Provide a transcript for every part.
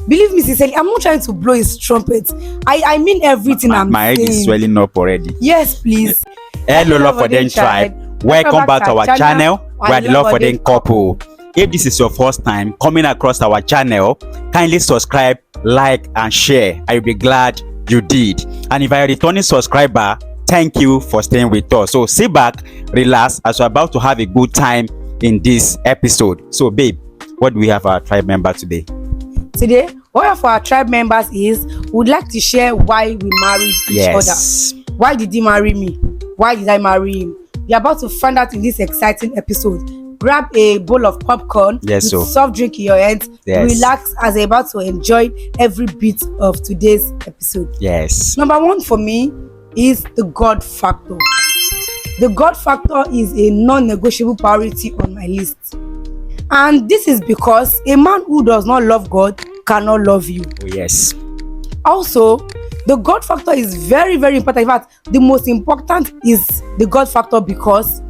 Believe me sincerely, I'm not trying to blow his trumpet. I mean everything I'm My head saying. is swelling up already. Yes, please. Hello, Love for Them tribe. Welcome back to our channel. We are the Love for Them couple. If this is your first time coming across our channel, kindly subscribe, like, and share. I will be glad you did. And if you are a returning subscriber, thank you for staying with us. So sit back, relax, as we're about to have a good time in this episode. So, babe, what do we have our tribe member today? Today, one of our tribe members is would like to share why we married each other. Why did he marry me? Why did I marry him? You're about to find out in this exciting episode. Grab a bowl of popcorn, with soft drink in your hands, relax as you're about to enjoy every bit of today's episode. Yes. Number one for me is the God factor. The God factor is a non-negotiable priority on my list. And this is because a man who does not love God cannot love you. Oh, yes. Also, the God factor is very, very important. In fact, the most important is the God factor because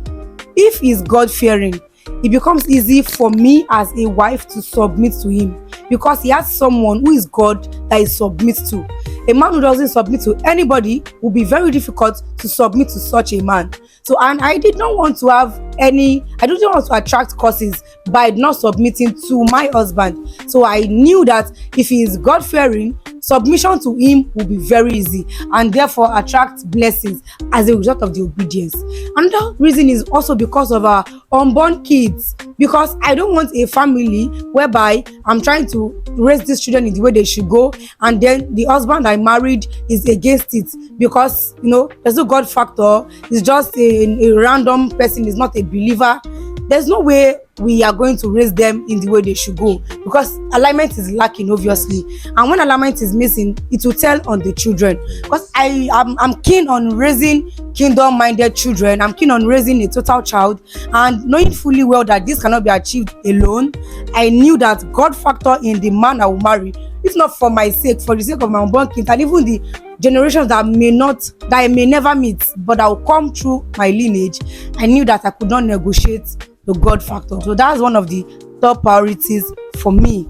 if he's God-fearing, it becomes easy for me as a wife to submit to him because he has someone who is God that he submits to. A man who doesn't submit to anybody will be very difficult to submit to such a man. So, and I did not want to I didn't want to attract curses by not submitting to my husband. So I knew that if he is God-fearing, submission to him will be very easy and therefore attract blessings as a result of the obedience. Another reason is also because of our unborn kids, because I don't want a family whereby I'm trying to raise these children in the way they should go and then the husband I married is against it because there's no God factor. It's just a random person, is not a believer. There's no way we are going to raise them in the way they should go because alignment is lacking, obviously. And when alignment is missing, it will tell on the children. Because I'm keen on raising kingdom-minded children. I'm keen on raising a total child. And knowing fully well that this cannot be achieved alone, I knew that God factor in the man I will marry, if not for my sake, for the sake of my unborn kids and even the generations that I may never meet, but that will come through my lineage, I knew that I could not negotiate the God factor. So that's one of the top priorities for me.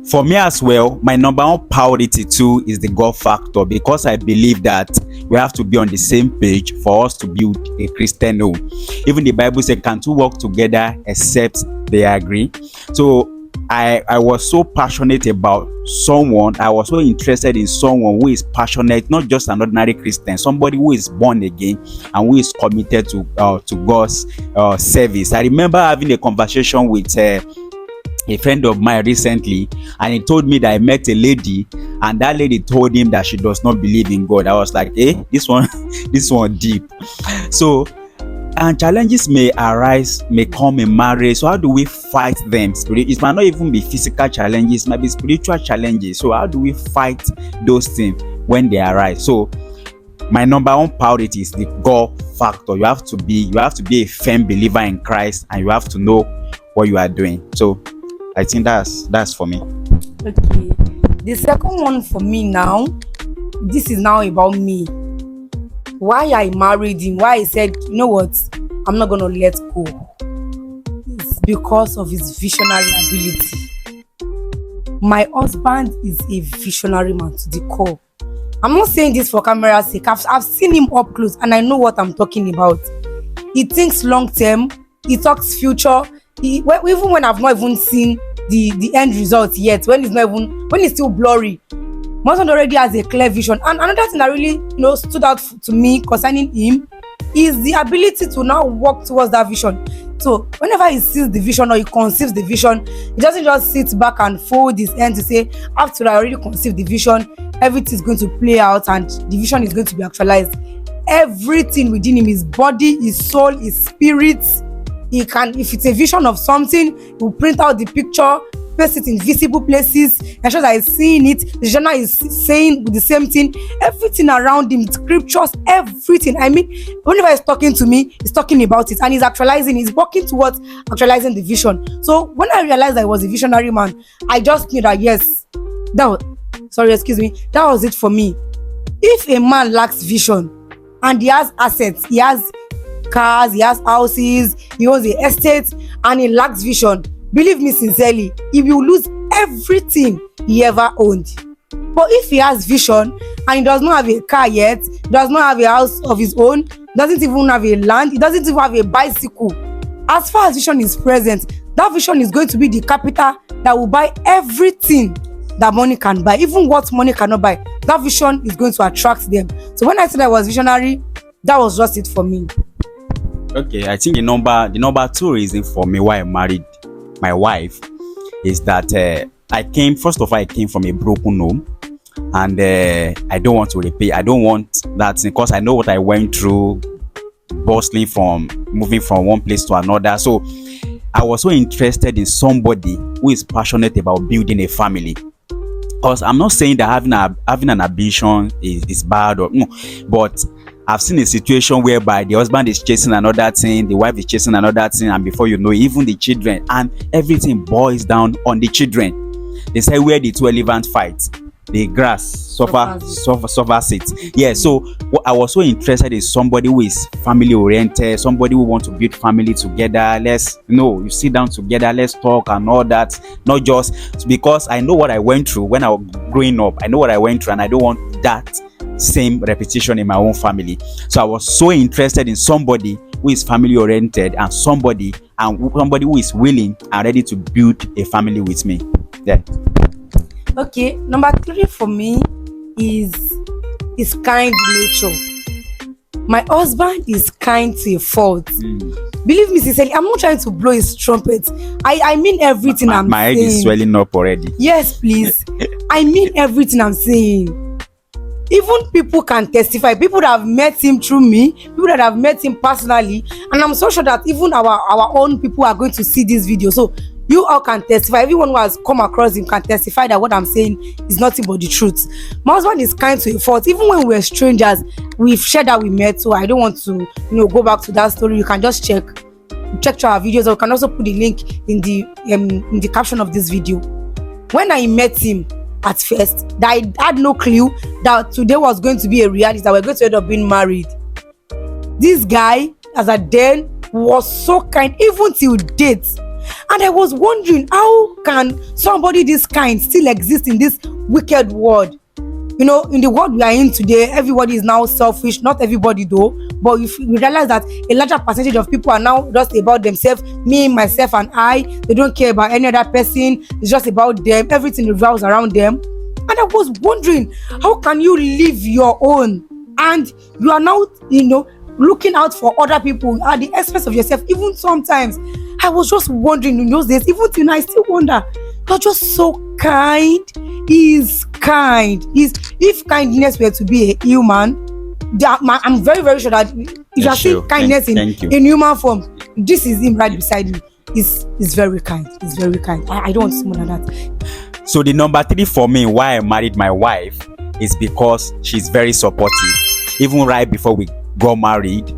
For me as well, my number one priority too is the God factor because I believe that we have to be on the same page for us to build a Christian home. Even the Bible says, can two work together except they agree? So I was so passionate about someone. I was so interested in someone who is passionate, not just an ordinary Christian, somebody who is born again and who is committed to God's service. I remember having a conversation with a friend of mine recently, and he told me that I met a lady, and that lady told him that she does not believe in God. I was like, this one deep. So, and challenges may arise, may come in marriage. So how do we fight them? It might not even be physical challenges, it might be spiritual challenges. So how do we fight those things when they arise? So my number one priority is the God factor. You have to be a firm believer in Christ, and you have to know what you are doing. So I think that's for me. Okay. The second one for me now, this is now about me. Why I married him, why I said, you know what, I'm not gonna let go. It's because of his visionary ability. My husband is a visionary man to the core. I'm not saying this for camera's sake. I've seen him up close and I know what I'm talking about. He thinks long term, he talks future. Even when I've not even seen the end result yet, when it's still blurry, my husband already has a clear vision. And another thing that really stood out to me concerning him is the ability to now work towards that vision. So whenever he sees the vision or he conceives the vision, he doesn't just sit back and fold his hands to say, after I already conceived the vision, everything is going to play out and the vision is going to be actualized. Everything within him, his body, his soul, his spirit, he can, if it's a vision of something, he will print out the picture, place it in visible places, ensure that he's seeing it. The journal is saying the same thing. Everything around him, scriptures, everything. I mean, whenever he's talking to me, he's talking about it and he's actualizing, he's working towards actualizing the vision. So when I realized I was a visionary man, I just knew that that was it for me. If a man lacks vision and he has assets, he has cars, he has houses, he owns the estate, and he lacks vision, believe me sincerely, he will lose everything he ever owned. But if he has vision and he does not have a car yet, does not have a house of his own, doesn't even have a land, he doesn't even have a bicycle, as far as vision is present, that vision is going to be the capital that will buy everything that money can buy, even what money cannot buy. That vision is going to attract them. So when I said I was visionary, that was just it for me. Okay, I think the number two reason for me why I married my wife is that I came from a broken home, and I don't want to repeat. I don't want that because I know what I went through, bustling from moving from one place to another. So I was so interested in somebody who is passionate about building a family. Because I'm not saying that having an ambition is bad or no, but I've seen a situation whereby the husband is chasing another thing, the wife is chasing another thing, and before you know, even the children, and everything boils down on the children. They say where the two elephants fight, the grass suffers it. Yeah, so I was so interested in somebody who is family oriented, somebody who wants to build family together. You sit down together, let's talk and all that. Not just because I know what I went through when I was growing up. I know what I went through, and I don't want that same repetition in my own family. So I was so interested in somebody who is family oriented and somebody who is willing and ready to build a family with me. Yeah. Okay, number 3 for me is kind nature. My husband is kind to a fault. Believe me sincerely, I'm not trying to blow his trumpet. I mean everything I'm saying. My head is swelling up already. Yes, please. I mean everything I'm saying. Even people can testify. People that have met him through me, people that have met him personally, and I'm so sure that even our own people are going to see this video. So you all can testify. Everyone who has come across him can testify that what I'm saying is nothing but the truth. My husband is kind to a fault. Even when we're strangers, we've shared that we met. So I don't want to, go back to that story. You can just check our videos, or you can also put the link in the caption of this video. When I met him at first, that I had no clue that today was going to be a reality, that we're going to end up being married. This guy, as a then, was so kind, even till date. And I was wondering, how can somebody this kind still exist in this wicked world? In the world we are in today, everybody is now selfish. Not everybody though, but if we realize that a larger percentage of people are now just about themselves, me, myself, and I. They don't care about any other person. It's just about them. Everything revolves around them. And I was wondering, how can you live your own and you are now, looking out for other people at the expense of yourself? Even sometimes I was just wondering in those days, even till now I still wonder, you're just so kind. He's kind. If kindness were to be a human, I'm very, very sure that if you're seeing kindness in human form, this is him right beside me. He's very kind. He's very kind. I don't want to say more than that. So the number 3 for me why I married my wife is because she's very supportive. Even right before we got married,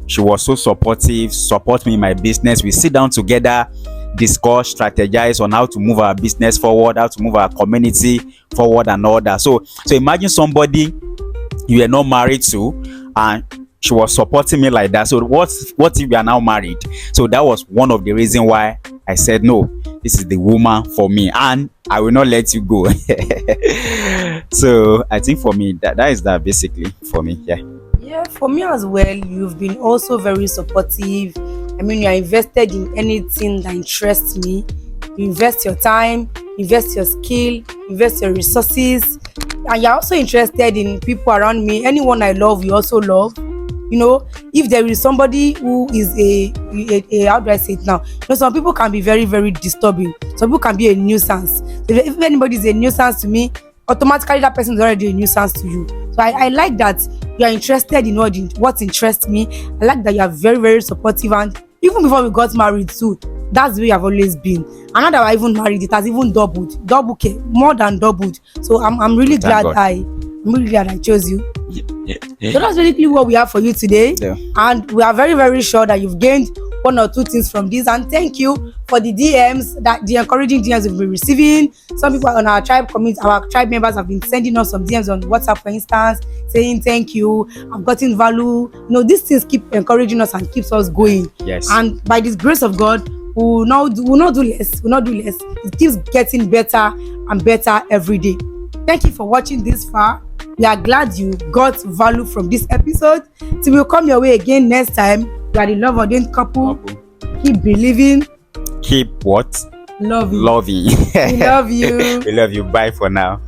she was so supportive, support me in my business. We sit down together, discuss, strategize on how to move our business forward, how to move our community forward and all that. So imagine somebody you are not married to and she was supporting me like that. So what if we are now married? So that was one of the reasons why I said, no, this is the woman for me and I will not let you go. So I think for me, that is that basically for me. Yeah, for me as well, you've been also very supportive. I mean, you are invested in anything that interests me. You invest your time, invest your skill, invest your resources, and you're also interested in people around me. Anyone I love, you also love. If there is somebody who is a how do I say it now? Some people can be very, very disturbing. Some people can be a nuisance. If anybody is a nuisance to me, automatically that person is already a nuisance to you. So I like that you are interested in what interests me. I like that you are very, very supportive, and even before we got married too, that's the way I've always been. And now that I even married, it has even doubled, more than doubled. So I'm really glad I chose you. So that's basically what we have for you today. And we are very, very sure that you've gained 1 or 2 things from this, and thank you for the DMs, the encouraging DMs we've been receiving. Some people on our tribe members have been sending us some DMs on WhatsApp, for instance, saying thank you, I've gotten value. These things keep encouraging us and keeps us going. Yes. And by this grace of God, we'll not do less. It keeps getting better and better every day. Thank you for watching this far. We are glad you got value from this episode. Till we'll come your way again next time. We are the love ordained couple. Keep believing. Keep what? Loving. Loving. We love you. We love you. Bye for now.